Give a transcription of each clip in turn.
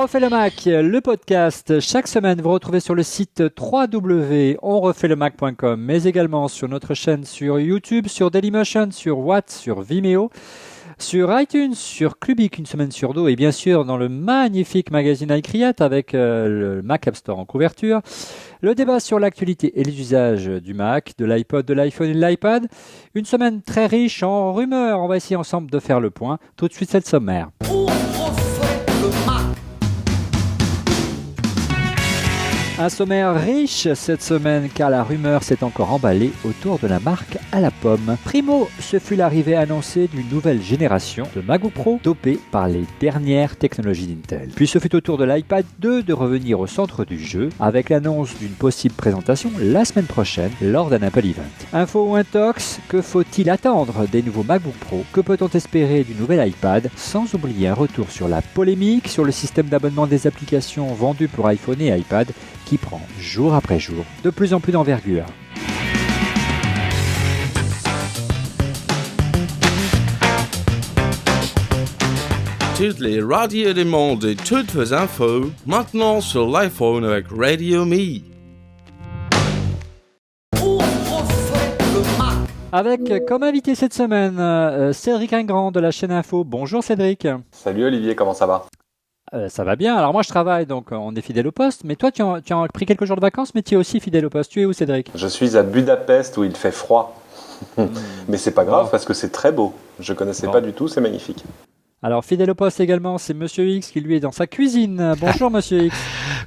On refait le Mac, le podcast. Chaque semaine, vous retrouvez sur le site www.onrefaitlemacom, mais également sur notre chaîne sur YouTube, sur Dailymotion, sur Watt, sur Vimeo, sur iTunes, sur Clubic une semaine sur deux, et bien sûr dans le magnifique magazine iCreate avec le Mac App Store en couverture. Le débat sur l'actualité et les usages du Mac, de l'iPod, de l'iPhone et de l'iPad. Une semaine très riche en rumeurs. On va essayer ensemble de faire le point. Tout de suite, c'est le sommaire. Un sommaire riche cette semaine car la rumeur s'est encore emballée autour de la marque à la pomme. Primo, ce fut l'arrivée annoncée d'une nouvelle génération de MacBook Pro dopée par les dernières technologies d'Intel. Puis ce fut au tour de l'iPad 2 de revenir au centre du jeu avec l'annonce d'une possible présentation la semaine prochaine lors d'un Apple Event. Info ou intox, que faut-il attendre des nouveaux MacBook Pro? Que peut-on espérer du nouvel iPad? Sans oublier un retour sur la polémique sur le système d'abonnement des applications vendues pour iPhone et iPad qui prend jour après jour de plus en plus d'envergure. Toutes les radios du monde et toutes vos infos, maintenant sur l'iPhone avec Radio Me. Avec comme invité cette semaine, Cédric Ingrand de la chaîne Info. Bonjour Cédric. Salut Olivier, comment ça va? Ça va bien. Alors moi je travaille, donc on est fidèle au poste. Mais toi tu as pris quelques jours de vacances, mais tu es aussi fidèle au poste. Tu es où Cédric? Je suis à Budapest où il fait froid. Mais c'est pas grave parce que c'est très beau. Je connaissais pas du tout, c'est magnifique. Alors fidèle au poste également, c'est Monsieur X qui lui est dans sa cuisine. Bonjour Monsieur X.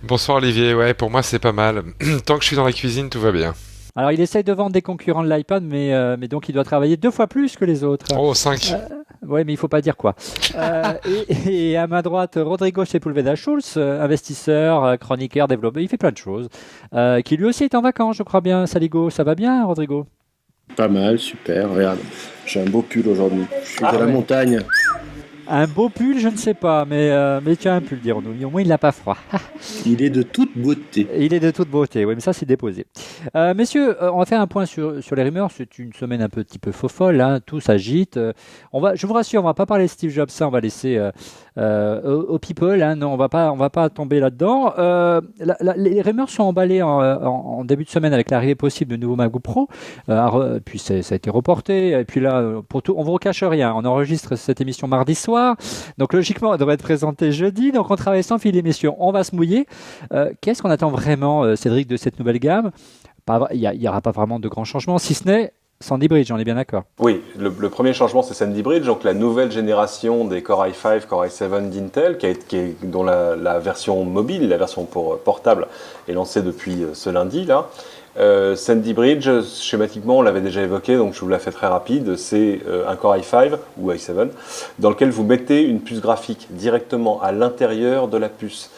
Bonsoir Olivier, ouais pour moi c'est pas mal. Tant que je suis dans la cuisine tout va bien. Alors il essaye de vendre des concurrents de l'iPad, mais donc il doit travailler 2 fois plus que les autres. Oh 5. Oui, mais il ne faut pas dire quoi. Et à ma droite, Rodrigo Sepulveda-Schulz, investisseur, chroniqueur, développeur, il fait plein de choses, qui lui aussi est en vacances, je crois bien. Saligo, ça va bien, Rodrigo? Pas mal, super, regarde, j'ai un beau pull aujourd'hui, je suis de la montagne. Un beau pull, je ne sais pas, mais tu as un pull, dirons-nous. Au moins, il n'a pas froid. Il est de toute beauté. Il est de toute beauté, oui, mais ça, c'est déposé. Messieurs, on va faire un point sur les rumeurs. C'est une semaine un petit peu faux-folle, hein, tout s'agite. Je vous rassure, on ne va pas parler de Steve Jobs, ça, on va laisser aux people. Hein, non, on va pas tomber là-dedans. Les rumeurs sont emballées en début de semaine avec l'arrivée possible de nouveaux MacBook Pro. Puis ça a été reporté. Et puis là, on ne vous cache rien. On enregistre cette émission mardi soir. Donc logiquement, elle devrait être présentée jeudi. Donc on travaille sans filet, messieurs. On va se mouiller. Qu'est-ce qu'on attend vraiment, Cédric, de cette nouvelle gamme? Il n'y aura pas vraiment de grands changements, si ce n'est Sandy Bridge, on est bien d'accord. Oui, le premier changement c'est Sandy Bridge, donc la nouvelle génération des Core i5, Core i7 d'Intel, dont la version mobile, la version pour portable est lancée depuis ce lundi là. Sandy Bridge, schématiquement, on l'avait déjà évoqué, donc je vous la fais très rapide. C'est un Core i5 ou i7 dans lequel vous mettez une puce graphique directement à l'intérieur de la puce.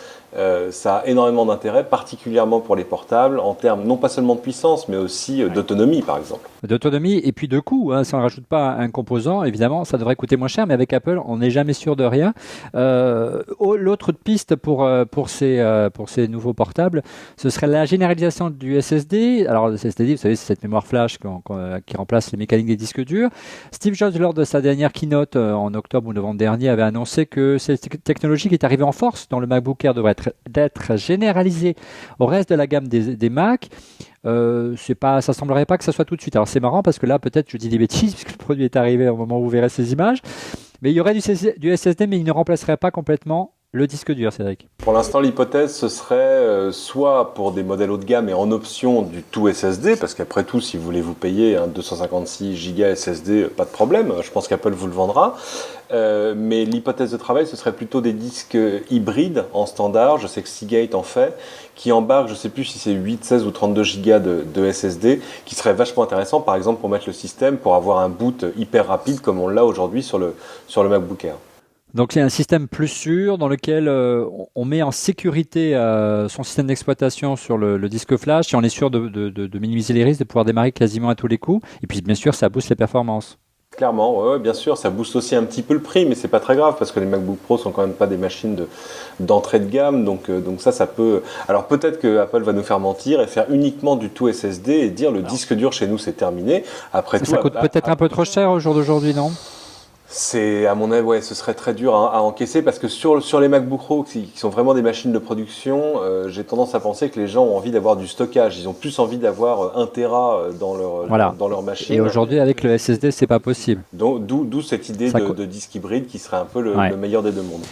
Ça a énormément d'intérêt, particulièrement pour les portables, en termes non pas seulement de puissance, mais aussi d'autonomie, par exemple. D'autonomie et puis de coût. Hein, si on ne rajoute pas un composant, évidemment, ça devrait coûter moins cher, mais avec Apple, on n'est jamais sûr de rien. L'autre piste pour ces nouveaux portables, ce serait la généralisation du SSD. Alors, le SSD, vous savez, c'est cette mémoire flash qui remplace les mécaniques des disques durs. Steve Jobs, lors de sa dernière keynote en octobre ou novembre dernier, avait annoncé que cette technologie qui est arrivée en force dans le MacBook Air devrait d'être généralisé au reste de la gamme des Mac. Ça semblerait pas que ça soit tout de suite. Alors c'est marrant parce que là peut-être je dis des bêtises puisque le produit est arrivé au moment où vous verrez ces images, mais il y aurait du SSD mais il ne remplacerait pas complètement le disque dur, Cédric. Pour l'instant, l'hypothèse, ce serait soit pour des modèles haut de gamme et en option du tout SSD, parce qu'après tout, si vous voulez vous payer un 256 Go SSD, pas de problème, je pense qu'Apple vous le vendra. Mais l'hypothèse de travail, ce serait plutôt des disques hybrides en standard, je sais que Seagate en fait, qui embarquent, je ne sais plus si c'est 8, 16 ou 32 Go de SSD, qui serait vachement intéressant, par exemple, pour mettre le système, pour avoir un boot hyper rapide, comme on l'a aujourd'hui sur le MacBook Air. Donc c'est un système plus sûr dans lequel on met en sécurité son système d'exploitation sur le disque flash et on est sûr de minimiser les risques, de pouvoir démarrer quasiment à tous les coups. Et puis bien sûr, ça booste les performances. Clairement, ouais, bien sûr, ça booste aussi un petit peu le prix, mais c'est pas très grave parce que les MacBook Pro sont quand même pas des machines d'entrée de gamme, donc ça peut. Alors peut-être que Apple va nous faire mentir et faire uniquement du tout SSD et dire le disque dur chez nous c'est terminé. Après tout, ça coûte peut-être un peu trop cher au jour d'aujourd'hui, non ? À mon avis, ouais, ce serait très dur à encaisser parce que sur les MacBook Pro qui sont vraiment des machines de production, j'ai tendance à penser que les gens ont envie d'avoir du stockage. Ils ont plus envie d'avoir 1 Tera dans leur machine. Et aujourd'hui, avec le SSD, c'est pas possible. D'où cette idée de disque hybride qui serait un peu le meilleur des deux mondes.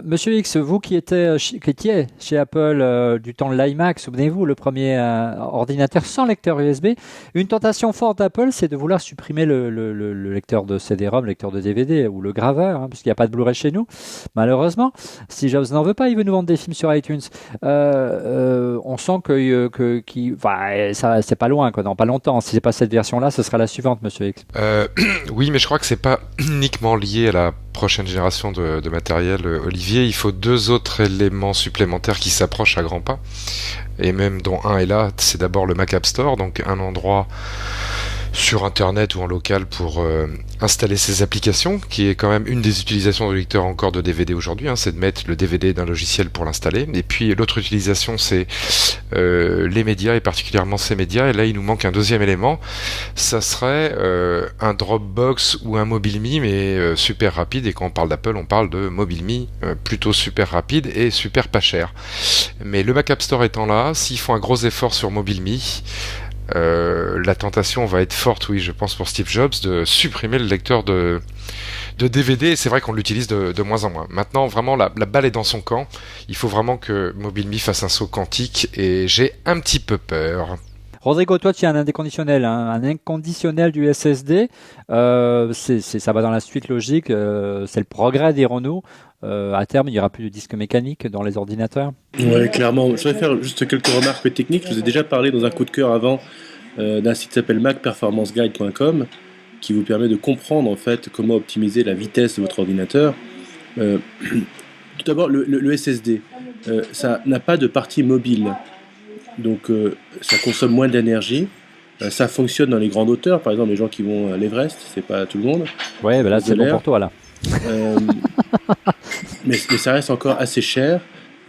Monsieur X, vous qui étiez chez Apple du temps de l'iMac, souvenez-vous, le premier ordinateur sans lecteur USB, une tentation forte d'Apple, c'est de vouloir supprimer le lecteur de CD-ROM, le lecteur de DVD ou le graveur, puisqu'il n'y a pas de Blu-ray chez nous, malheureusement. Steve Jobs n'en veut pas, il veut nous vendre des films sur iTunes. On sent ça, c'est pas loin, dans pas longtemps. Si c'est pas cette version-là, ce sera la suivante, Monsieur X. Oui, mais je crois que c'est pas uniquement lié à la prochaine génération de matériel, Olivier. Il faut 2 autres éléments supplémentaires qui s'approchent à grands pas, et même dont un est là. C'est d'abord le Mac App Store, donc un endroit sur internet ou en local pour installer ces applications, qui est quand même une des utilisations du lecteur encore de DVD aujourd'hui, c'est de mettre le DVD d'un logiciel pour l'installer. Et puis l'autre utilisation, c'est les médias, et particulièrement ces médias. Et là, il nous manque un deuxième élément. Ça serait un Dropbox ou un MobileMe, mais super rapide. Et quand on parle d'Apple, on parle de MobileMe plutôt super rapide et super pas cher. Mais le Mac App Store étant là, s'ils font un gros effort sur MobileMe, la tentation va être forte, oui, je pense, pour Steve Jobs, de supprimer le lecteur de DVD. Et c'est vrai qu'on l'utilise de moins en moins. Maintenant, vraiment, la balle est dans son camp. Il faut vraiment que MobileMe fasse un saut quantique, et j'ai un petit peu peur. Rodrigo, toi, tu as un inconditionnel du SSD. Ça va dans la suite logique. C'est le progrès, dirons-nous. À terme, il n'y aura plus de disque mécanique dans les ordinateurs. Oui, clairement. Je voudrais faire juste quelques remarques techniques. Je vous ai déjà parlé dans un coup de cœur avant d'un site qui s'appelle macperformanceguide.com, qui vous permet de comprendre en fait comment optimiser la vitesse de votre ordinateur. Tout d'abord, le SSD, ça n'a pas de partie mobile, donc ça consomme moins d'énergie. Ça fonctionne dans les grandes hauteurs, par exemple les gens qui vont à l'Everest, c'est pas tout le monde. Ouais, là c'est bon pour toi là. Mais ça reste encore assez cher.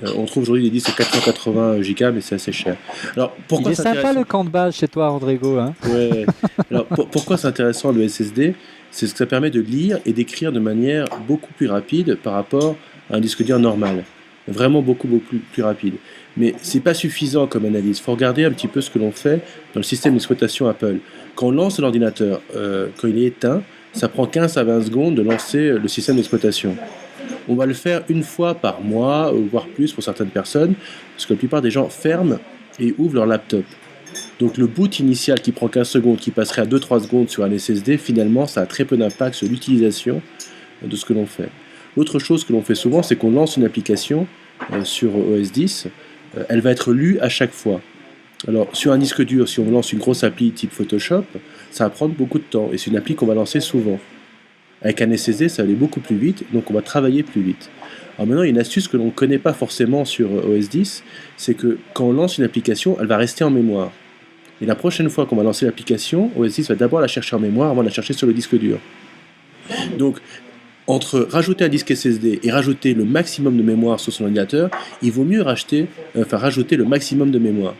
On trouve aujourd'hui des disques 480 Go, mais c'est assez cher. Alors, pourquoi il est sympa le camp de base chez toi, Rodrigo. Ouais. Alors, pourquoi c'est intéressant le SSD ? C'est ce que ça permet de lire et d'écrire de manière beaucoup plus rapide par rapport à un disque dur normal. Vraiment beaucoup plus rapide. Mais c'est pas suffisant comme analyse. Il faut regarder un petit peu ce que l'on fait dans le système d'exploitation Apple. Quand on lance l'ordinateur, quand il est éteint, ça prend 15 à 20 secondes de lancer le système d'exploitation. On va le faire une fois par mois, voire plus pour certaines personnes, parce que la plupart des gens ferment et ouvrent leur laptop. Donc le boot initial qui prend 15 secondes, qui passerait à 2-3 secondes sur un SSD, finalement ça a très peu d'impact sur l'utilisation de ce que l'on fait. L'autre chose que l'on fait souvent, c'est qu'on lance une application sur OS X, elle va être lue à chaque fois. Alors sur un disque dur, si on lance une grosse appli type Photoshop, ça va prendre beaucoup de temps, et c'est une appli qu'on va lancer souvent. Avec un SSD, ça va aller beaucoup plus vite, donc on va travailler plus vite. Alors maintenant, il y a une astuce que l'on ne connaît pas forcément sur OS X, c'est que quand on lance une application, elle va rester en mémoire. Et la prochaine fois qu'on va lancer l'application, OS X va d'abord la chercher en mémoire avant de la chercher sur le disque dur. Donc, entre rajouter un disque SSD et rajouter le maximum de mémoire sur son ordinateur, il vaut mieux rajouter le maximum de mémoire.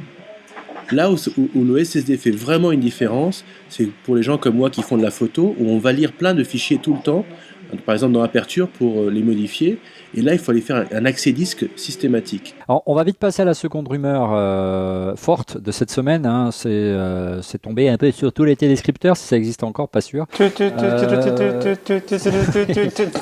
Là où le SSD fait vraiment une différence, c'est pour les gens comme moi qui font de la photo, où on va lire plein de fichiers tout le temps, par exemple dans Aperture pour les modifier, et là il faut aller faire un accès disque systématique. Alors, on va vite passer à la seconde rumeur forte de cette semaine, c'est tombé un peu sur tous les téléscripteurs, si ça existe encore, pas sûr. C'est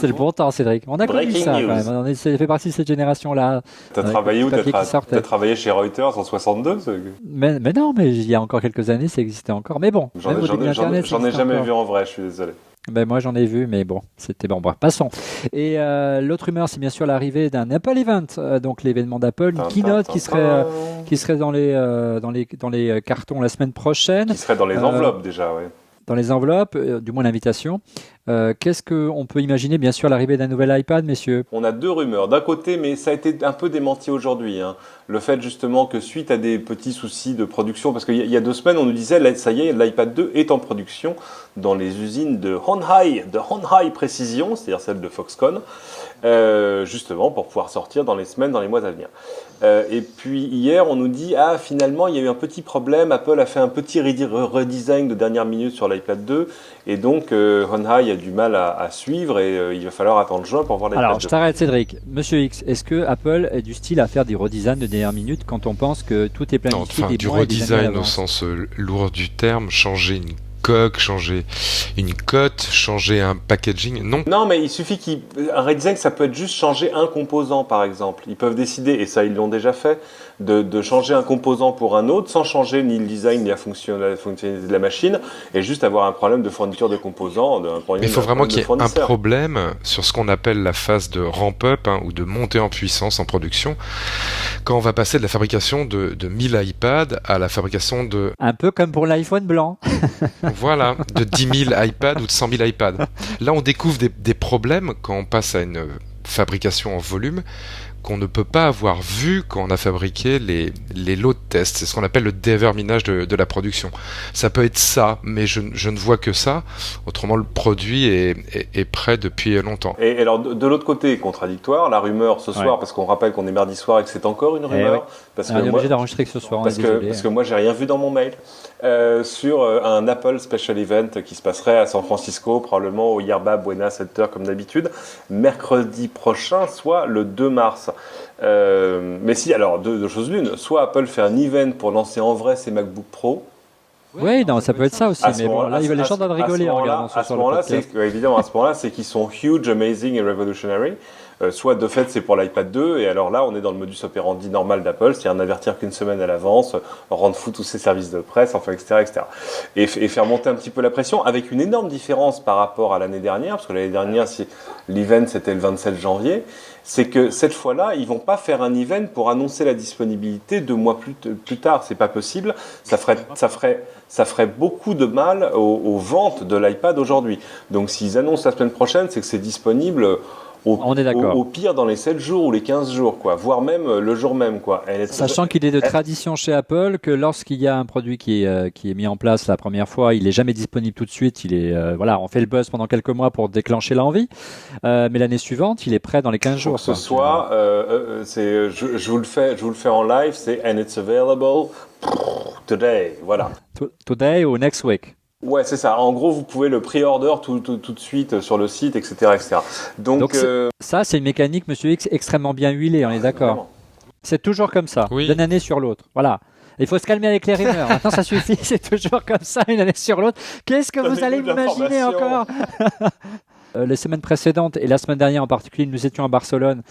le bon temps, Cédric. On a connu ça quand même, ça fait partie de cette génération-là. T'as travaillé où ? T'as travaillé chez Reuters en 62 ? Mais non, mais il y a encore quelques années, ça existait encore. Mais bon, j'en ai jamais vu en vrai, je suis désolé. Ben moi j'en ai vu, mais bon, c'était bon. Bref, passons. Et l'autre rumeur, c'est bien sûr l'arrivée d'un Apple Event, donc l'événement d'Apple, une keynote qui serait dans les cartons la semaine prochaine. Qui serait dans les enveloppes déjà, oui. Dans les enveloppes, du moins l'invitation. Qu'est-ce qu'on peut imaginer ? Bien sûr, l'arrivée d'un nouvel iPad, messieurs. On a deux rumeurs. D'un côté, mais ça a été un peu démenti aujourd'hui, le fait justement que suite à des petits soucis de production, parce qu'il y a 2 semaines, on nous disait, ça y est, l'iPad 2 est en production dans les usines de Honhai Precision, c'est-à-dire celle de Foxconn, justement pour pouvoir sortir dans les semaines, dans les mois à venir. Et puis hier, on nous dit, finalement, il y a eu un petit problème, Apple a fait un petit redesign de dernière minute sur l'iPad 2, et donc Honhai a du mal à suivre et il va falloir attendre juin pour voir les Alors, je t'arrête, Cédric. Monsieur X, est-ce que Apple est du style à faire des redesigns de dernière minute quand on pense que tout est planifié des du mois et des années à redesign au l'avance? sens lourd du terme, changer une coque, changer une cote, changer un packaging, non. Non, mais il suffit un redesign, ça peut être juste changer un composant, par exemple. Ils peuvent décider, et ça ils l'ont déjà fait, de changer un composant pour un autre sans changer ni le design ni la fonctionnalité de la machine, et juste avoir un problème de fourniture de composants. Mais il faut vraiment qu'il y ait un problème sur ce qu'on appelle la phase de ramp-up ou de montée en puissance en production, quand on va passer de la fabrication de 1000 iPads à la fabrication de... Un peu comme pour l'iPhone blanc. Voilà, de 10 000 iPads ou de 100 000 iPads. Là, on découvre des problèmes quand on passe à une fabrication en volume qu'on ne peut pas avoir vu quand on a fabriqué les lots de test. C'est ce qu'on appelle le déverminage de la production. Ça peut être ça, mais je ne vois que ça. Autrement, le produit est prêt depuis longtemps. Et alors, de l'autre côté, contradictoire, la rumeur ce soir, parce qu'on rappelle qu'on est mardi soir et que c'est encore une rumeur. Parce que on est obligé d'enregistrer que ce soir. Parce que moi, j'ai rien vu dans mon mail. Sur un Apple Special Event qui se passerait à San Francisco, probablement au Yerba Buena Center comme d'habitude, mercredi prochain, soit le 2 mars. Mais si, alors deux choses l'une, soit Apple fait un event pour lancer en vrai ses MacBook Pro. Oui, non, ça peut être ça aussi, mais bon, là, les gens doivent rigoler en regardant ce soir le podcast. Évidemment, à ce moment-là, c'est qu'ils sont huge, amazing et revolutionary. Soit de fait c'est pour l'iPad 2 et alors là on est dans le modus operandi normal d'Apple, c'est-à-dire n'avertir qu'une semaine à l'avance, rendre fou tous ses services de presse, enfin etc. Et faire monter un petit peu la pression avec une énorme différence par rapport à l'année dernière, parce que l'année dernière l'event c'était le 27 janvier, c'est que cette fois-là ils vont pas faire un event pour annoncer la disponibilité 2 mois plus tard, c'est pas possible, ça ferait beaucoup de mal aux ventes de l'iPad aujourd'hui. Donc s'ils annoncent la semaine prochaine, c'est que c'est disponible on est d'accord. Au pire dans les 7 jours ou les 15 jours, quoi, voire même le jour même. Quoi. Sachant qu'il est de tradition chez Apple que lorsqu'il y a un produit qui est mis en place la première fois, il n'est jamais disponible tout de suite. On fait le buzz pendant quelques mois pour déclencher l'envie, mais l'année suivante, il est prêt dans les 15 jours. Que ce soit, je vous le fais en live, c'est « and it's available today », voilà. Today ou next week. Ouais, c'est ça. En gros, vous pouvez le pré-order tout de suite sur le site, etc. Donc ça, c'est une mécanique, Monsieur X, extrêmement bien huilée, on est d'accord. Vraiment. C'est toujours comme ça, d'une année sur l'autre. Voilà. Il faut se calmer avec les rumeurs. Maintenant, ça suffit, c'est toujours comme ça, une année sur l'autre. Qu'est-ce que vous allez m'imaginer encore? Les semaines précédentes et la semaine dernière en particulier, nous étions à Barcelone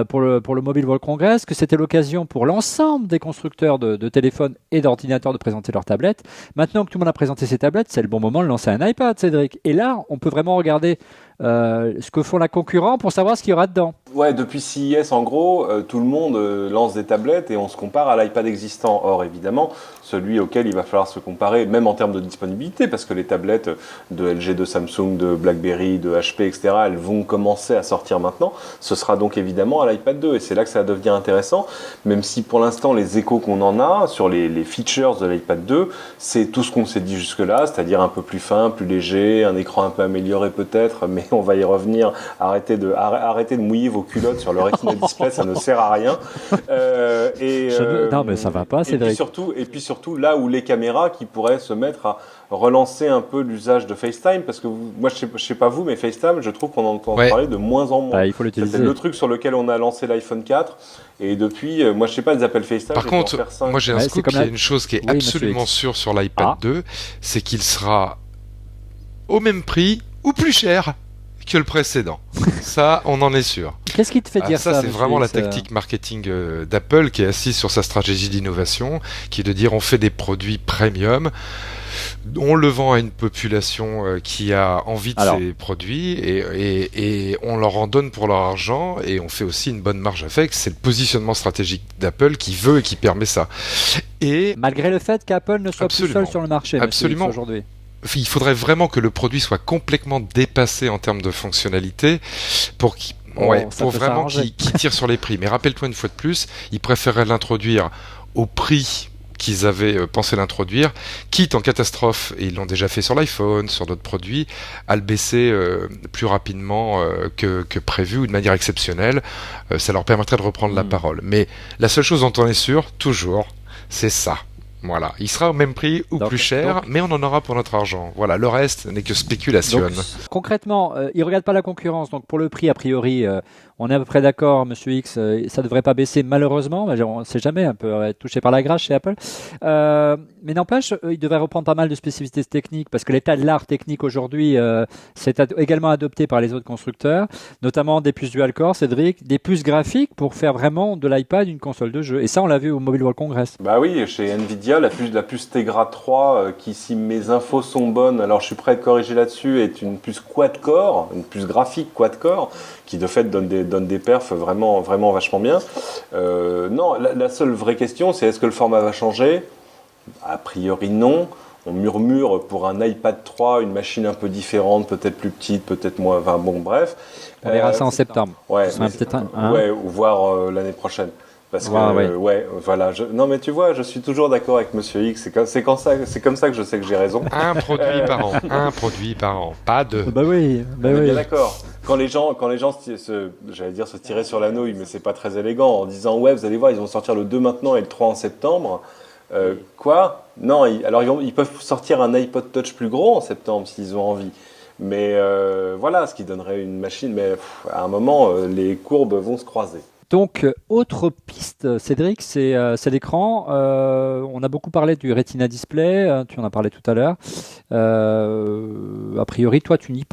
pour le Mobile World Congress, que c'était l'occasion pour l'ensemble des constructeurs de téléphones et d'ordinateurs de présenter leurs tablettes. Maintenant que tout le monde a présenté ses tablettes, c'est le bon moment de lancer un iPad, Cédric. Et là, on peut vraiment regarder ce que font les concurrents pour savoir ce qu'il y aura dedans. Ouais, depuis CES, en gros, tout le monde lance des tablettes et on se compare à l'iPad existant. Or, évidemment, celui auquel il va falloir se comparer, même en termes de disponibilité, parce que les tablettes de LG, de Samsung, de BlackBerry, de HP, etc., elles vont commencer à sortir maintenant. Ce sera donc évidemment à l'iPad 2 et c'est là que ça devient intéressant, même si pour l'instant, les échos qu'on en a sur les features de l'iPad 2, c'est tout ce qu'on s'est dit jusque-là, c'est-à-dire un peu plus fin, plus léger, un écran un peu amélioré peut-être, mais on va y revenir. Arrêtez de mouiller vos culottes sur le Retina Display, ça ne sert à rien. Non, mais ça va pas, Cédric. Et puis surtout, là où les caméras qui pourraient se mettre à relancer un peu l'usage de FaceTime, parce que moi, je sais pas vous, mais FaceTime, je trouve qu'on entend parler de moins en moins. Il faut l'utiliser. C'est le truc sur lequel on a lancé l'iPhone 4, et depuis, moi, je sais pas, des appels FaceTime. Par contre, moi, j'ai un scoop, il y a une chose qui est absolument sûre sur l'iPad 2, c'est qu'il sera au même prix ou plus cher que le précédent. Ça, on en est sûr. Qu'est-ce qui te fait dire ça? Ça, c'est vraiment la tactique marketing d'Apple qui est assise sur sa stratégie d'innovation, qui est de dire on fait des produits premium, on le vend à une population qui a envie de ces produits et on leur en donne pour leur argent et on fait aussi une bonne marge avec. C'est le positionnement stratégique d'Apple qui veut et qui permet ça. Et malgré le fait qu'Apple ne soit plus seul sur le marché aujourd'hui. Il faudrait vraiment que le produit soit complètement dépassé en termes de fonctionnalité pour qu'il tire sur les prix. Mais rappelle-toi une fois de plus, ils préféraient l'introduire au prix qu'ils avaient pensé l'introduire, quitte en catastrophe, et ils l'ont déjà fait sur l'iPhone, sur d'autres produits, à le baisser plus rapidement que prévu ou de manière exceptionnelle. Ça leur permettrait de reprendre la parole. Mais la seule chose dont on est sûr, toujours, c'est ça. Voilà, il sera au même prix ou plus cher, mais on en aura pour notre argent. Voilà, le reste n'est que spéculation. Donc, concrètement, il ne regarde pas la concurrence. Donc pour le prix, a priori, on est à peu près d'accord, Monsieur X, ça ne devrait pas baisser malheureusement. On ne sait jamais, un peu être touché par la grâce chez Apple. Mais n'empêche, il devrait reprendre pas mal de spécificités techniques parce que l'état de l'art technique aujourd'hui, c'est également adopté par les autres constructeurs, notamment des puces dual-core, Cédric, des puces graphiques pour faire vraiment de l'iPad une console de jeu. Et ça, on l'a vu au Mobile World Congress. Bah oui, chez Nvidia, la puce Tegra 3, qui, si mes infos sont bonnes, alors je suis prêt à être corrigé là-dessus, est une puce quad-core, une puce graphique quad-core, qui de fait donne des perfs vraiment vachement bien. Non, la seule vraie question, c'est est-ce que le format va changer ? A priori non. On murmure pour un iPad 3, une machine un peu différente, peut-être plus petite, peut-être moins. Enfin bon, bref. On verra ça en septembre. Ouais, ouais, ou voire l'année prochaine. Parce que, voilà. Non, mais tu vois, je suis toujours d'accord avec Monsieur X. C'est comme ça que je sais que j'ai raison. Un produit par an, pas deux. Bah oui, bien d'accord. Quand les gens j'allais dire se tirer sur la nouille, mais c'est pas très élégant, en disant ouais, vous allez voir, ils vont sortir le 2 maintenant et le 3 en septembre. Quoi ? Non, ils peuvent sortir un iPod Touch plus gros en septembre s'ils ont envie. Mais voilà, ce qui donnerait une machine. Mais à un moment, les courbes vont se croiser. Donc, autre piste, Cédric, c'est l'écran. On a beaucoup parlé du Retina Display, tu en as parlé tout à l'heure. A priori, toi, tu n'y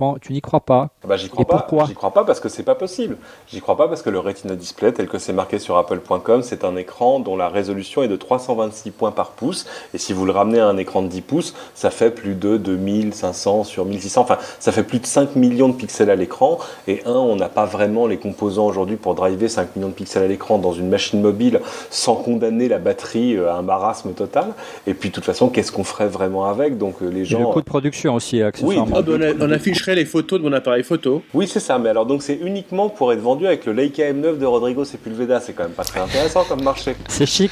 crois pas. Bah, j'y crois pas. Pourquoi ? J'y crois pas parce que c'est pas possible. J'y crois pas parce que le Retina Display, tel que c'est marqué sur apple.com, c'est un écran dont la résolution est de 326 points par pouce. Et si vous le ramenez à un écran de 10 pouces, ça fait plus de 2500 sur 1600. Enfin, ça fait plus de 5 millions de pixels à l'écran. Et on n'a pas vraiment les composants aujourd'hui pour driver 5 millions de pixels à l'écran dans une machine mobile sans condamner la batterie à un marasme total. Et puis, de toute façon, qu'est-ce qu'on ferait vraiment avec ? Donc, les gens... Et le coût de production aussi, accessoirement. Oui, on afficherait les photos de mon appareil photo. Oui, c'est ça. Mais alors, donc, c'est uniquement pour être vendu avec le Leica M9 de Rodrigo Sepulveda. C'est quand même pas très intéressant comme marché. C'est chic.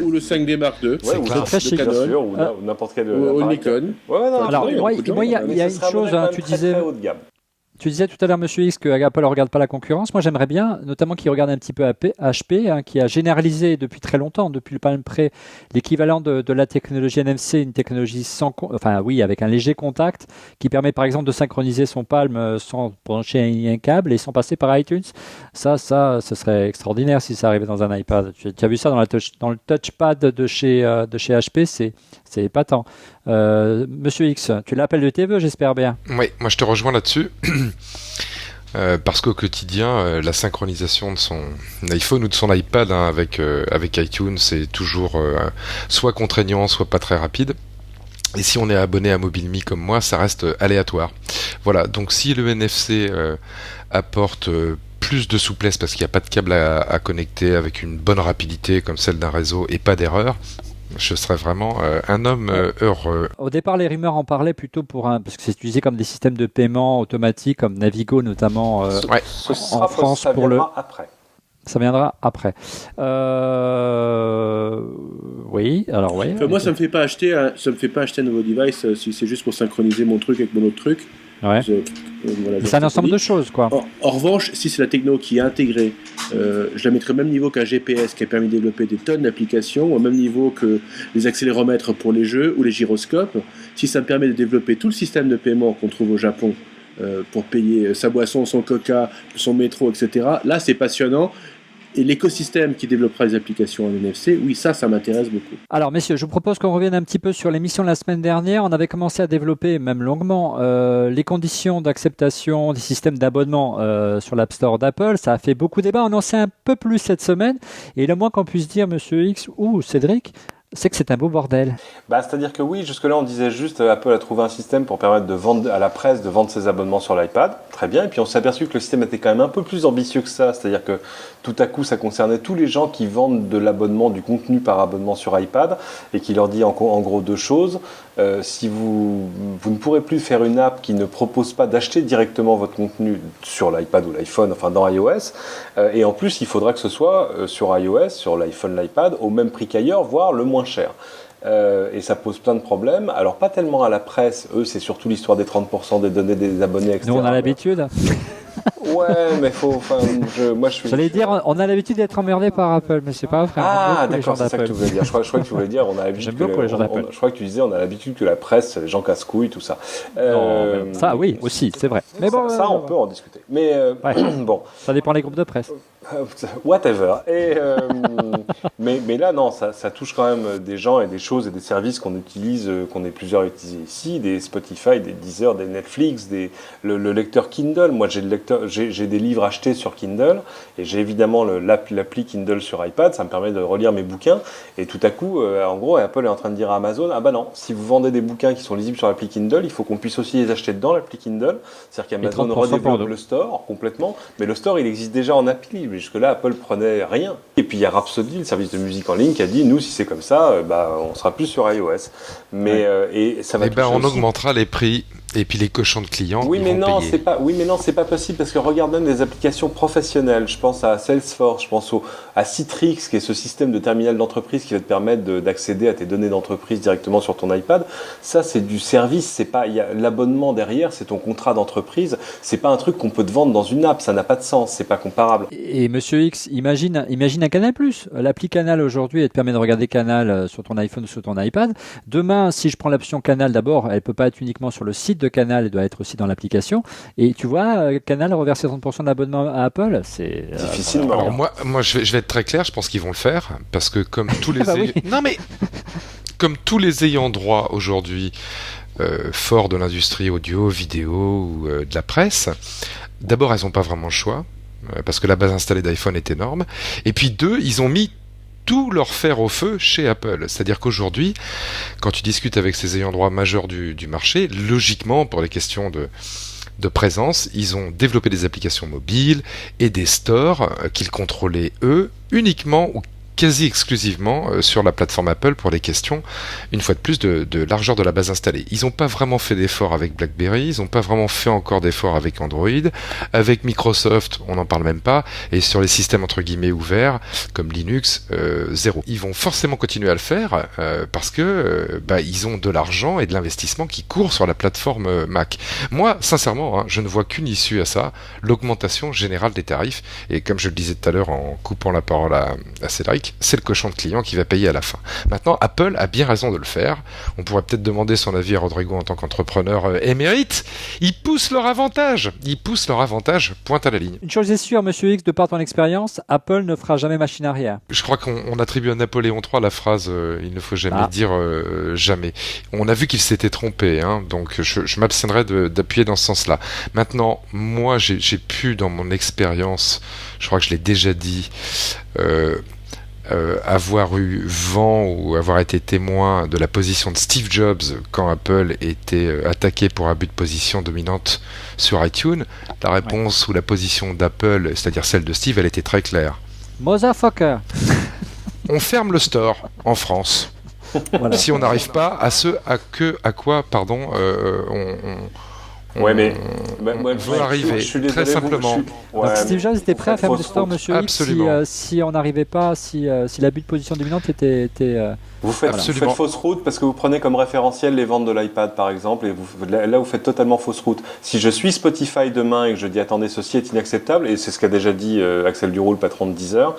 Ou le 5D Mark II. Ouais, ou très chic. Bien sûr, ou n'importe quel... Ou Nikon. Ouais, non, alors, moi, il y a une chose, tu disais... Très haut de gamme. Tu disais tout à l'heure, Monsieur X, que Apple ne regarde pas la concurrence. Moi, j'aimerais bien, notamment qu'il regarde un petit peu HP, qui a généralisé depuis très longtemps, depuis le Palm Pre, l'équivalent de la technologie NFC, une technologie avec un léger contact, qui permet par exemple de synchroniser son Palm sans brancher un câble et sans passer par iTunes. Ça, ce serait extraordinaire si ça arrivait dans un iPad. Tu as vu ça dans le touchpad de chez HP, c'est épatant. Monsieur X, tu l'appelles de tes voeux, j'espère bien. Oui, moi je te rejoins là-dessus. Parce qu'au quotidien, la synchronisation de son iPhone ou de son iPad avec iTunes, c'est toujours soit contraignant, soit pas très rapide. Et si on est abonné à MobileMe comme moi, ça reste aléatoire. Voilà, donc si le NFC apporte plus de souplesse parce qu'il n'y a pas de câble à connecter avec une bonne rapidité comme celle d'un réseau et pas d'erreur, je serais vraiment un homme heureux. Au départ, les rumeurs en parlaient plutôt parce que c'est utilisé comme des systèmes de paiement automatiques, comme Navigo notamment en France. Après. Ça viendra après. Oui, alors oui. Moi, ça me fait pas acheter un nouveau device si c'est juste pour synchroniser mon truc avec mon autre truc. Ouais. C'est un ensemble de choses, quoi. En revanche, si c'est la techno qui est intégrée, je la mettrai au même niveau qu'un GPS qui a permis de développer des tonnes d'applications, au même niveau que les accéléromètres pour les jeux ou les gyroscopes. Si ça me permet de développer tout le système de paiement qu'on trouve au Japon pour payer sa boisson, son coca, son métro, etc., là, c'est passionnant. Et l'écosystème qui développera les applications en NFC, oui, ça m'intéresse beaucoup. Alors, messieurs, je vous propose qu'on revienne un petit peu sur l'émission de la semaine dernière. On avait commencé à développer, même longuement, les conditions d'acceptation des systèmes d'abonnement sur l'App Store d'Apple. Ça a fait beaucoup débat. On en sait un peu plus cette semaine. Et le moins qu'on puisse dire, Monsieur X ou Cédric, c'est que c'est un beau bordel. C'est-à-dire que oui, jusque-là, on disait juste Apple a trouvé un système pour permettre de vendre à la presse de vendre ses abonnements sur l'iPad. Très bien. Et puis on s'est aperçu que le système était quand même un peu plus ambitieux que ça. C'est-à-dire que tout à coup, ça concernait tous les gens qui vendent de l'abonnement, du contenu par abonnement sur iPad et qui leur dit en gros deux choses. Si vous ne pourrez plus faire une app qui ne propose pas d'acheter directement votre contenu sur l'iPad ou l'iPhone, enfin dans iOS. Et en plus, il faudra que ce soit sur iOS, sur l'iPhone, l'iPad, au même prix qu'ailleurs, voire le moins cher. Et ça pose plein de problèmes. Alors, pas tellement à la presse. Eux, c'est surtout l'histoire des 30% des données des abonnés, etc. Nous, on a l'habitude. Ouais, mais moi je suis. J'allais dire, on a l'habitude d'être emmerdé par Apple, mais c'est pas vrai. Ah, d'accord, c'est ça que tu voulais dire. Je crois que tu voulais dire, on a l'habitude. J'aime beaucoup les gens d'Apple. Je crois que tu disais, on a l'habitude que la presse, les gens casse-couilles, tout ça. Non, ça, oui, aussi, c'est vrai. Mais bon, ça on peut en discuter. Mais bon. Ça dépend des groupes de presse. Whatever. Mais là, non, ça touche quand même des gens et des choses et des services qu'on utilise, qu'on est plusieurs à utiliser ici, des Spotify, des Deezer, des Netflix, le lecteur Kindle. Moi, j'ai des livres achetés sur Kindle et j'ai évidemment l'appli Kindle sur iPad. Ça me permet de relire mes bouquins. Et tout à coup, en gros, Apple est en train de dire à Amazon, ah bah non, si vous vendez des bouquins qui sont lisibles sur l'appli Kindle, il faut qu'on puisse aussi les acheter dans l'appli Kindle. C'est-à-dire qu'Amazon redéveloppe le store complètement, mais le store, il existe déjà en appli. Jusque-là, Apple prenait rien. Et puis il y a Rhapsody, le service de musique en ligne, qui a dit, nous, si c'est comme ça, on sera plus sur iOS. Mais et ça va. On augmentera les prix. Et puis les cochons de clients, oui, ils mais vont non, payer. c'est pas possible parce que regarde même des applications professionnelles. Je pense à Salesforce, je pense à Citrix, qui est ce système de terminal d'entreprise qui va te permettre d'accéder à tes données d'entreprise directement sur ton iPad. Ça, c'est du service. C'est pas, il y a l'abonnement derrière, c'est ton contrat d'entreprise. C'est pas un truc qu'on peut te vendre dans une app. Ça n'a pas de sens. C'est pas comparable. Et Monsieur X, imagine un Canal+. L'appli Canal aujourd'hui, elle te permet de regarder Canal sur ton iPhone ou sur ton iPad. Demain, si je prends l'option Canal, d'abord, elle peut pas être uniquement sur le site de Canal, elle doit être aussi dans l'application. Et tu vois, Canal reverser 30% de l'abonnement à Apple, c'est difficilement. Alors moi je vais être très clair, je pense qu'ils vont le faire parce que comme tous les comme tous les ayants droit aujourd'hui forts de l'industrie audio, vidéo ou de la presse, d'abord elles n'ont pas vraiment le choix parce que la base installée d'iPhone est énorme. Et puis deux, ils ont mis tout leur fer au feu chez Apple. C'est-à-dire qu'aujourd'hui, quand tu discutes avec ces ayants droit majeurs du marché, logiquement, pour les questions de présence, ils ont développé des applications mobiles et des stores qu'ils contrôlaient eux uniquement ou quasi exclusivement sur la plateforme Apple pour les questions, une fois de plus, de largeur de la base installée. Ils n'ont pas vraiment fait d'efforts avec BlackBerry, ils n'ont pas vraiment fait encore d'efforts avec Android, avec Microsoft, on n'en parle même pas, et sur les systèmes entre guillemets ouverts, comme Linux, zéro. Ils vont forcément continuer à le faire, parce que ils ont de l'argent et de l'investissement qui court sur la plateforme Mac. Moi, sincèrement, je ne vois qu'une issue à ça, l'augmentation générale des tarifs, et comme je le disais tout à l'heure en coupant la parole à Cédric, c'est le cochon de client qui va payer à la fin. Maintenant, Apple a bien raison de le faire. On pourrait peut-être demander son avis à Rodrigo en tant qu'entrepreneur émérite. Ils poussent leur avantage, pointe à la ligne. Une chose est sûre, Monsieur X, de par ton expérience, Apple ne fera jamais machine arrière. Je crois qu'on attribue à Napoléon III la phrase il ne faut jamais dire jamais. On a vu qu'il s'était trompé, donc je m'abstiendrai d'appuyer dans ce sens-là. Maintenant, moi, j'ai pu, dans mon expérience, je crois que je l'ai déjà dit, avoir eu vent ou avoir été témoin de la position de Steve Jobs quand Apple était attaqué pour abus de position dominante sur iTunes, la réponse ou la position d'Apple, c'est-à-dire celle de Steve, elle était très claire. Motherfucker. On ferme le store en France. Voilà. Si on n'arrive pas à quoi on veut arriver, je suis désolé, très simplement. Steve Jobs était prêt à fermer le store, Monsieur X, si on n'arrivait pas, si l'abus de position dominante était vous faites fausse route parce que vous prenez comme référentiel les ventes de l'iPad par exemple et là vous faites totalement fausse route. Si je suis Spotify demain et que je dis attendez ceci est inacceptable et c'est ce qu'a déjà dit Axel Duroux, le patron de Deezer,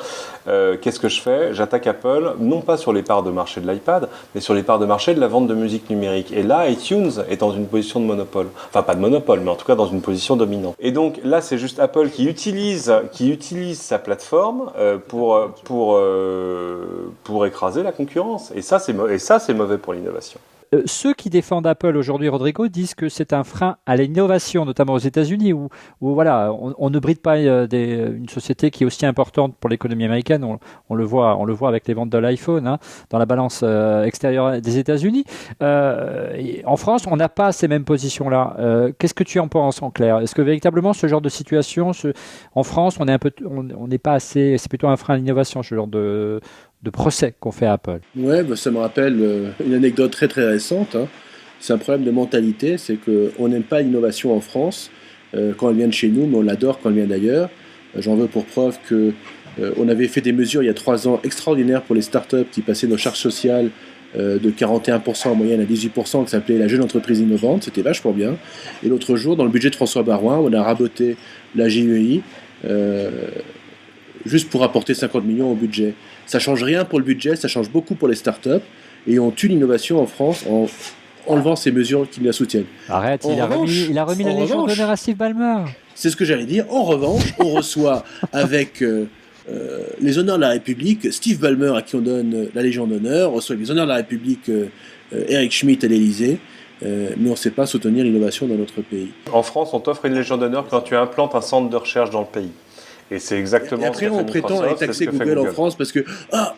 qu'est-ce que je fais? J'attaque Apple non pas sur les parts de marché de l'iPad mais sur les parts de marché de la vente de musique numérique et là iTunes est dans une position de monopole, enfin pas de monopole mais en tout cas dans une position dominante et donc là c'est juste Apple qui utilise sa plateforme pour écraser la concurrence. Et ça, c'est mauvais pour l'innovation. Ceux qui défendent Apple aujourd'hui, Rodrigo, disent que c'est un frein à l'innovation, notamment aux États-Unis, où voilà, on ne bride pas une société qui est aussi importante pour l'économie américaine. On le voit avec les ventes de l'iPhone dans la balance extérieure des États-Unis. En France, on n'a pas ces mêmes positions-là. Qu'est-ce que tu en penses, en clair? Est-ce que véritablement ce genre de situation, en France, on n'est pas assez, c'est plutôt un frein à l'innovation, ce genre de procès qu'on fait à Apple? Ouais, ça me rappelle une anecdote très très récente. C'est un problème de mentalité, c'est qu'on n'aime pas l'innovation en France quand elle vient de chez nous, mais on l'adore quand elle vient d'ailleurs. J'en veux pour preuve qu'on avait fait des mesures il y a 3 ans extraordinaires pour les startups qui passaient nos charges sociales de 41% en moyenne à 18%, qui s'appelait la jeune entreprise innovante, c'était vachement bien. Et l'autre jour, dans le budget de François Baroin, on a raboté la JEI juste pour apporter 50 millions au budget. Ça change rien pour le budget, ça change beaucoup pour les startups, et on tue l'innovation en France en enlevant ces mesures qui la soutiennent. Arrête, il a remis la Légion d'honneur à Steve Ballmer. C'est ce que j'allais dire. En revanche, on reçoit avec les honneurs de la République Steve Ballmer, à qui on donne la Légion d'honneur, on reçoit les honneurs de la République Eric Schmitt à l'Élysée, mais on ne sait pas soutenir l'innovation dans notre pays. En France, on t'offre une Légion d'honneur quand tu implantes un centre de recherche dans le pays. Et c'est exactement et après, ce que on prétend aller taxer Google en France parce que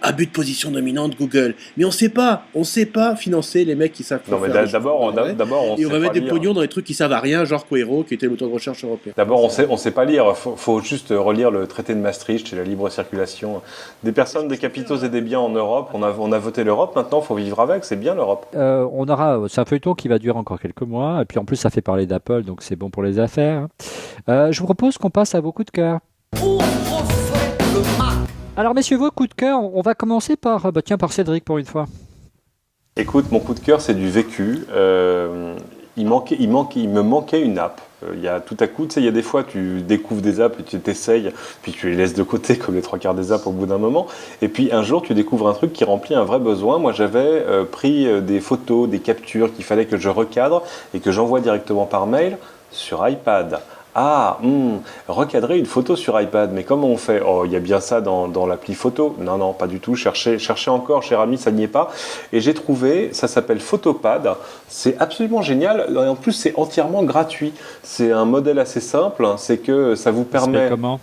abus de position dominante Google. Mais on sait pas financer les mecs qui savent faire. Non, mais d'abord, on va mettre des pognons dans les trucs qui servent à rien, genre Quaero, qui était le moteur de recherche européen. D'abord, on sait pas lire. Faut juste relire le traité de Maastricht et la libre circulation des personnes, des capitaux et des biens en Europe. On a voté l'Europe. Maintenant, faut vivre avec. C'est bien l'Europe. C'est un feuilleton qui va durer encore quelques mois. Et puis en plus, ça fait parler d'Apple, donc c'est bon pour les affaires. Je vous propose qu'on passe à vos coups de cœur. Alors messieurs, vos coups de cœur, on va commencer par Cédric pour une fois. Écoute, mon coup de cœur, c'est du vécu. Il me manquait une app. Tout à coup, tu sais, il y a des fois, tu découvres des apps et tu t'essayes, puis tu les laisses de côté comme les 3/4 des apps au bout d'un moment. Et puis un jour, tu découvres un truc qui remplit un vrai besoin. Moi, j'avais pris des photos, des captures qu'il fallait que je recadre et que j'envoie directement par mail sur iPad. Recadrer une photo sur iPad, mais comment on fait ? Il y a bien ça dans l'appli photo. Non, pas du tout. Cherchez encore, cher ami, ça n'y est pas. Et j'ai trouvé, ça s'appelle Photopad. C'est absolument génial. Et en plus, c'est entièrement gratuit. C'est un modèle assez simple. C'est que ça vous permet. Ça se fait comment ?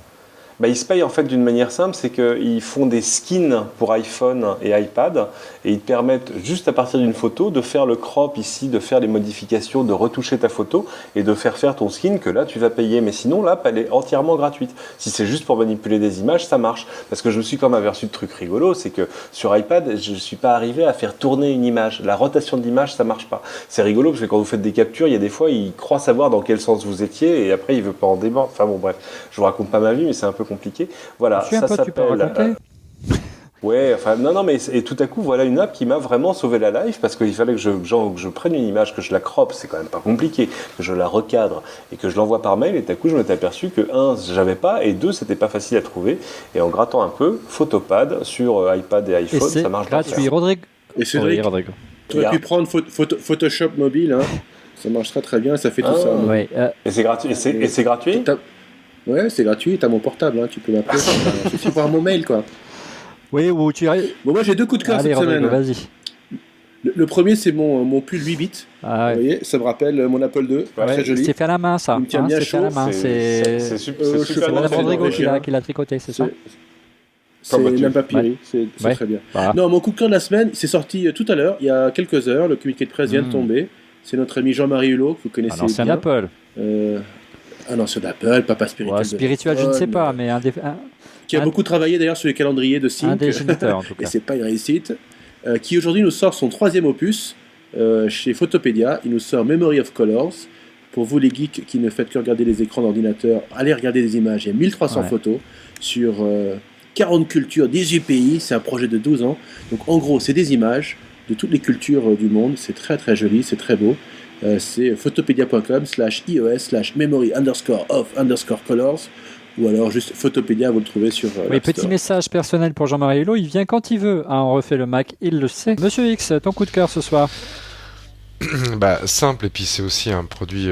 Ils se payent en fait d'une manière simple, c'est qu'ils font des skins pour iPhone et iPad et ils te permettent juste à partir d'une photo de faire le crop ici, de faire les modifications, de retoucher ta photo et de faire ton skin que là tu vas payer. Mais sinon l'app elle est entièrement gratuite. Si c'est juste pour manipuler des images, ça marche. Parce que je me suis quand même aperçu de trucs rigolos, c'est que sur iPad je ne suis pas arrivé à faire tourner une image. La rotation de l'image ça marche pas. C'est rigolo parce que quand vous faites des captures, il y a des fois il croit savoir dans quel sens vous étiez et après il veut pas en démordre. Enfin bon bref, je vous raconte pas ma vie mais c'est un peu compliqué. Voilà, ça s'appelle. Ouais, enfin non, mais et tout à coup voilà une app qui m'a vraiment sauvé la life parce qu'il fallait que je prenne une image, que je la crop, c'est quand même pas compliqué, que je la recadre et que je l'envoie par mail. Et tout à coup je m'étais aperçu que j'avais pas et 2 c'était pas facile à trouver. Et en grattant un peu, Photopad sur iPad et iPhone, ça marche gratuit. Rodrigue. Et Cédric, tu aurais pu prendre Photoshop mobile, hein. Ça marche très bien, ça fait tout ça. Ouais, Et c'est gratuit. Et c'est gratuit. Ouais, c'est gratuit, t'as mon portable, hein, tu peux m'appeler. Il suffit de voir mon mail, quoi. Oui, ou tu... Bon, moi j'ai 2 coups de cœur cette semaine. Vas-y. Le premier, c'est mon pull 8 bits. Vous voyez, ça me rappelle mon Apple II, très joli. C'est fait à la main, ça. Il me tient bien chaud. C'est super. C'est Madame Rodrigo qui l'a tricoté, c'est ça ? C'est même pas pire, c'est très bien. Voilà. Non, mon coup de cœur de la semaine, c'est sorti tout à l'heure, il y a quelques heures, le communiqué de presse vient de tomber. C'est notre ami Jean-Marie Hulot, que vous connaissez bien. Un ancien d'Apple. Un ancien d'Apple, papa spirituel. Spirituel, je ne sais pas, mais qui a beaucoup travaillé d'ailleurs sur les calendriers de Sync. Un des géniteurs, en tout cas. Et c'est pas une réussite. Qui aujourd'hui nous sort son 3e opus chez Photopédia. Il nous sort Memory of Colors. Pour vous les geeks qui ne faites que regarder les écrans d'ordinateur, allez regarder des images. Il y a 1300 photos sur 40 cultures, 18 pays. C'est un projet de 12 ans. Donc en gros, c'est des images de toutes les cultures du monde. C'est très très joli, c'est très beau. C'est photopedia.com/ios/memory_of_colors ou alors juste Photopédia, vous le trouvez sur petit message personnel pour Jean-Marie Hulot, il vient quand il veut, on refait le Mac, il le sait. Monsieur X, ton coup de cœur ce soir? Simple, et puis c'est aussi un produit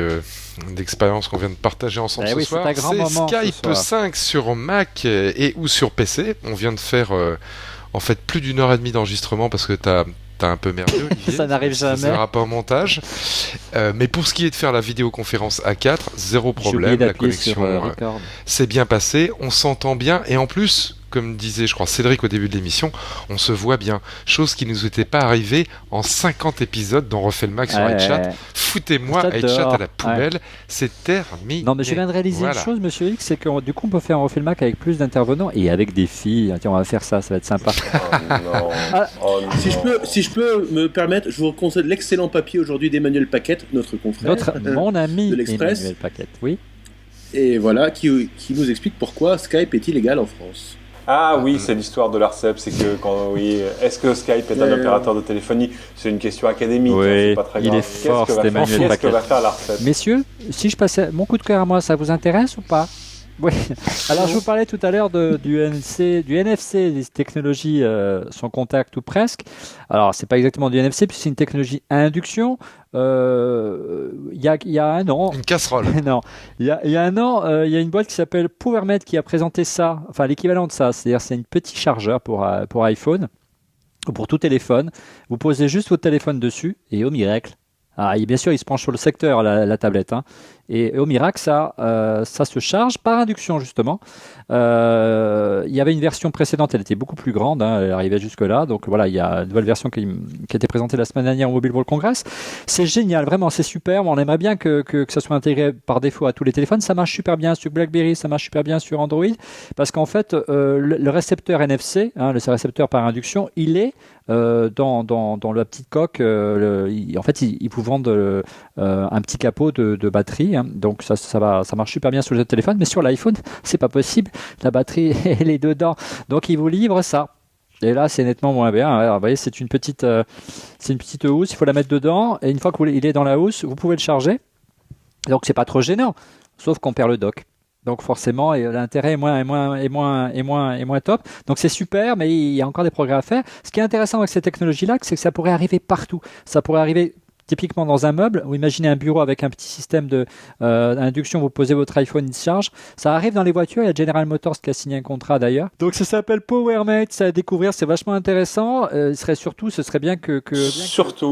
d'expérience qu'on vient de partager ensemble ce soir. C'est Skype 5 sur Mac et ou sur PC. On vient de faire en fait plus d'1h30 d'enregistrement parce que t'as un peu merdé, Olivier. Ça n'arrive jamais. Ça sera pas au montage. Mais pour ce qui est de faire la vidéoconférence A4, zéro problème. La connexion s'est bien passée. On s'entend bien. Et en plus, comme disait, je crois, Cédric au début de l'émission, on se voit bien. Chose qui ne nous était pas arrivée en 50 épisodes dont on refait le Mac sur HeadChat. Foutez-moi HeadChat à la poubelle. C'est terminé. Non, mais je viens de réaliser une chose, monsieur X, c'est que du coup, on peut faire un refait le Mac avec plus d'intervenants et avec des filles. Tiens, on va faire ça va être sympa. Si je peux me permettre, je vous conseille l'excellent papier aujourd'hui d'Emmanuel Paquette, notre confrère. Mon ami de l'Express. Emmanuel Paquette, oui. Et voilà, qui nous explique pourquoi Skype est illégal en France. Ah oui, c'est l'histoire de l'ARCEP, c'est que est-ce que Skype est un opérateur de téléphonie? C'est une question académique, Oui, c'est pas très grave. il est fort, cet Emmanuel Qu'est-ce que Paquet. va faire l'ARCEP? Messieurs, si je passais mon coup de cœur à moi, ça vous intéresse ou pas? Oui. Alors, je vous parlais tout à l'heure du NFC, des technologies sans contact ou presque. Alors, c'est pas exactement du NFC, puisque c'est une technologie à induction. Il y a un an. Une casserole. Non, il y a un an, il y a une boîte qui s'appelle PowerMed qui a présenté ça, enfin l'équivalent de ça. C'est-à-dire, c'est un petit chargeur pour iPhone ou pour tout téléphone. Vous posez juste votre téléphone dessus et au miracle. Ah, bien sûr, il se penche sur le secteur, la tablette. Hein. Et au miracle, ça se charge par induction, justement. Il y avait une version précédente, elle était beaucoup plus grande, hein, elle arrivait jusque-là. Donc voilà, il y a une nouvelle version qui a été présentée la semaine dernière au Mobile World Congress. C'est génial, vraiment, c'est super. On aimerait bien que ça soit intégré par défaut à tous les téléphones. Ça marche super bien sur BlackBerry, ça marche super bien sur Android. Parce qu'en fait, le récepteur NFC, hein, le récepteur par induction, il est dans la petite coque. En fait, ils vous vendent un petit capot de batterie. Hein. Donc ça marche super bien sur le téléphone, mais sur l'iPhone, c'est pas possible. La batterie, elle est dedans. Donc ils vous livrent ça. Et là, c'est nettement moins bien. Alors, vous voyez, c'est une petite housse. Il faut la mettre dedans. Et une fois qu'il est dans la housse, vous pouvez le charger. Donc c'est pas trop gênant, sauf qu'on perd le dock. Donc forcément, l'intérêt est moins top. Donc c'est super, mais il y a encore des progrès à faire. Ce qui est intéressant avec ces technologies-là, c'est que ça pourrait arriver partout. Ça pourrait arriver typiquement dans un meuble, ou imaginez un bureau avec un petit système d'induction, vous posez votre iPhone, il se charge. Ça arrive dans les voitures, il y a General Motors qui a signé un contrat d'ailleurs. Donc ça s'appelle PowerMate, c'est à découvrir, c'est vachement intéressant. Ce serait bien que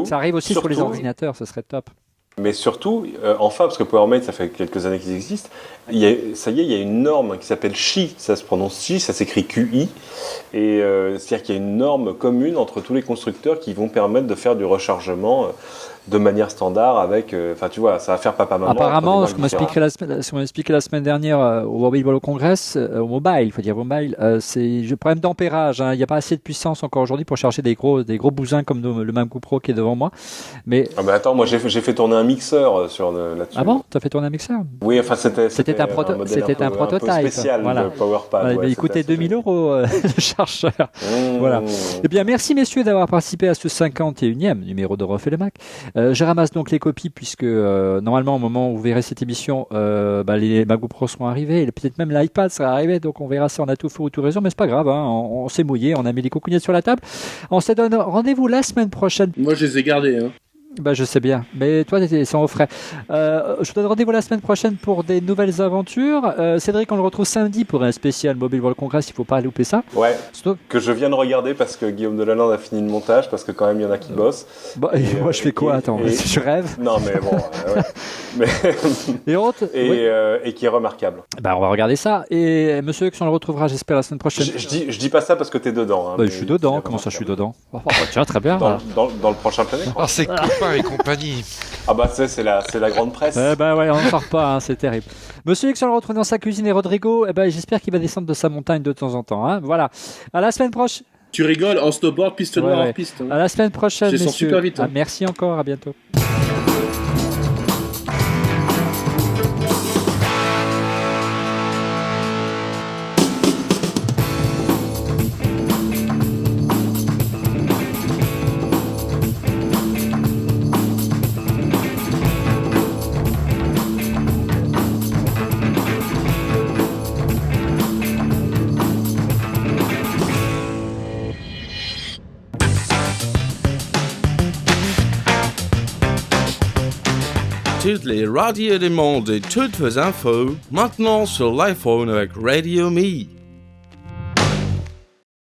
ça arrive aussi sur les ordinateurs, ce serait top. Mais surtout, enfin, parce que PowerMate, ça fait quelques années qu'ils existent, il y a une norme qui s'appelle QI, ça se prononce QI, ça s'écrit QI, et c'est-à-dire qu'il y a une norme commune entre tous les constructeurs qui vont permettre de faire du rechargement de manière standard avec, tu vois, ça va faire papa-maman. Apparemment, ce qu'on m'a expliqué la semaine dernière au Mobile World Congress, au mobile, il faut dire mobile, c'est le problème d'ampérage. Hein. Il n'y a pas assez de puissance encore aujourd'hui pour charger des gros bousins comme le MacBook Pro qui est devant moi. Mais attends, moi j'ai fait tourner un mixeur là-dessus. Ah bon? T'as fait tourner un mixeur? Oui, enfin c'était un prototype. un peu spécial, voilà. de PowerPad. Mais il coûtait 2000 € le chargeur. Voilà. Eh bien, merci messieurs d'avoir participé à ce 51e numéro de Refait le Mac. Je ramasse donc les copies puisque normalement au moment où vous verrez cette émission, les MacBook Pro seront arrivés, et peut-être même l'iPad sera arrivé, donc on verra si on a tout faux ou tout raison, mais c'est pas grave, hein, on s'est mouillé, on a mis les coucougnettes sur la table. On se donne rendez-vous la semaine prochaine. Moi je les ai gardés. Hein. Je sais bien, mais toi, ils sont au frais. Je vous donne rendez-vous la semaine prochaine pour des nouvelles aventures. Cédric, on le retrouve samedi pour un spécial Mobile World Congress, il ne faut pas louper ça. Ouais, que je viens de regarder parce que Guillaume Delalande a fini le montage, parce que quand même, il y en a qui bossent. Moi, je fais quoi? Attends, je rêve. Non, mais bon, et qui est remarquable. On va regarder ça. Et Monsieur X, on le retrouvera, j'espère, la semaine prochaine. Je dis pas ça parce que t'es dedans. Hein, je suis dedans, comment ça je suis dedans? Tiens, très bien. Dans le prochain Planète. C'est copains et compagnie. Ah c'est la grande presse. Ouais, on n'en sort pas, hein, c'est terrible. Monsieur X, on le retrouve dans sa cuisine, et Rodrigo, j'espère qu'il va descendre de sa montagne de temps en temps. Hein. Voilà. À la semaine prochaine. Tu rigoles, en snowboard, piste noire en piste. Hein. À la semaine prochaine, messieurs. Super vite. Hein. Merci encore, à bientôt. Toutes les radios du monde et toutes vos infos, maintenant sur l'iPhone avec Radio Me.